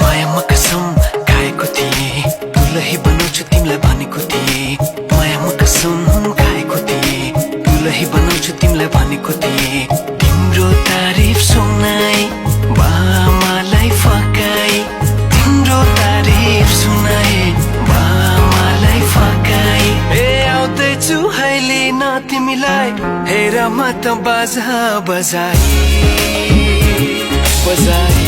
मायामा कसम खाएको थिएँ दुलही बनाउँछु तिमीलाई भनेको थिएँ मायामा कसम खाएको थिएँ दुलही बनाउँछु तिमीलाई भनेको थिएँ तिम्रो तारिफ सुनाई बामालाई फकाई तिम्रो तारिफ सुनाई बामालाई फकाई ए आउँदैछु अहिले न तिमीलाई हेर म त बाजा बजाई बजाई